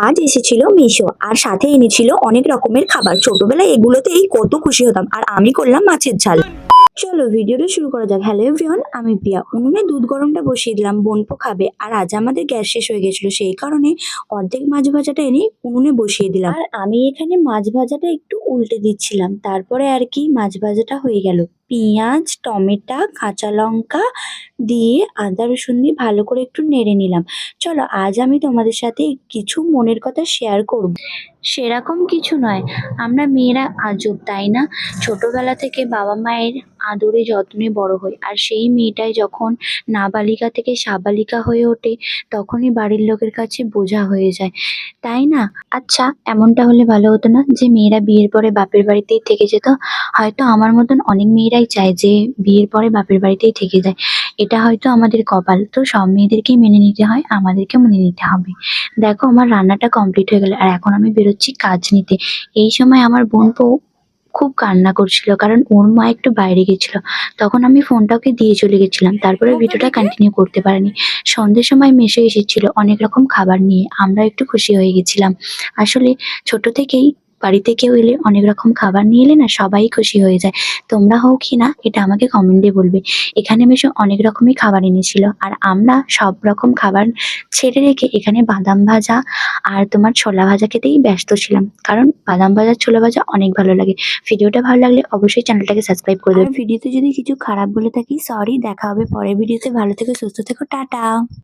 আজ এসেছিল মিশো আর সাথে এনেছিল অনেক রকমের খাবার। ছোটবেলায় এগুলোতেই কত খুশি হতাম। আর আমি করলাম মাছের ঝাল। চলো ভিডিওটা শুরু করা যাক। হ্যালো এভরিওয়ান, আমি প্রিয়া। উনুনে দুধ গরমটা বসিয়ে দিলাম, বোনপো খাবে। আর আজ আমাদের গ্যাস শেষ হয়ে গেছিল, সেই কারণে অর্ধেক মাছ ভাজাটা এনে উনুনে বসিয়ে দিলাম। আর আমি এখানে মাছ ভাজাটা একটু উল্টে দিচ্ছিলাম। তারপরে আর কি মাছ ভাজাটা হয়ে গেল। পেঁয়াজ, টমেটো, কাঁচা লঙ্কা দিয়ে আদা রসুন দিয়ে ভালো করে একটু নেড়ে নিলাম। চলো আজ আমি তোমাদের সাথে কিছু মনের কথা শেয়ার করব। সেরকম কিছু নয়, আমরা মেয়েরা আজব, তাই না? ছোটবেলা থেকে বাবা মায়ের আদরে যত্নে বড় হই, আর সেই মেয়েটাই যখন নাবালিকা থেকে সাবালিকা হয়ে ওঠে তখনই বাড়ির লোকের কাছে বোঝা হয়ে যায়, তাই না? আচ্ছা, এমনটা হলে ভালো হতো না যে মেয়েরা বিয়ের পরে বাপের বাড়িতেই থেকে যেত? হয়তো আমার মতন অনেক মেয়েরাই চায় যে বিয়ের পরে বাপের বাড়িতেই থেকে যায়। এটা হয়তো আমাদের কপাল, তো সব মেয়েদেরকেই মেনে নিতে হয়, আমাদেরকেও মেনে নিতে হবে। দেখো আমার রান্নাটা কমপ্লিট হয়ে গেল, আর এখন আমি বেরোচ্ছি কাজ নিতে। এই সময় আমার বোন বউ খুব কান্না করছিল, কারণ ওর মা একটু বাইরে গেছিল। তখন আমি ফোনটা ওকে দিয়ে চলে গেছিলাম, তারপরে ভিডিওটা কন্টিনিউ করতে পারিনি। সন্ধ্যের সময় মেসে এসেছিল অনেক রকম খাবার নিয়ে, আমরা একটু খুশি হয়ে গেছিলাম। আসলে ছোট থেকেই বাড়িতে কেউ এলে অনেক রকম খাবার নিয়ে এলে না সবাই খুশি হয়ে যায়। তোমরা হও কি না এটা আমাকে কমেন্টে বলবে। এখানে মেশো অনেক রকমই খাবার এনেছিল, আর আমরা সব রকম খাবার ছেড়ে রেখে এখানে বাদাম ভাজা আর তোমার ছোলা ভাজা খেতেই ব্যস্ত ছিলাম, কারণ বাদাম ভাজা ছোলা ভাজা অনেক ভালো লাগে। ভিডিওটা ভালো লাগলে অবশ্যই চ্যানেলটাকে সাবস্ক্রাইব করে দেবে। ভিডিওতে যদি কিছু খারাপ বলে থাকি সরি, দেখা হবে পরের ভিডিওতে। ভালো থেকো, সুস্থ থেকো, টাটা।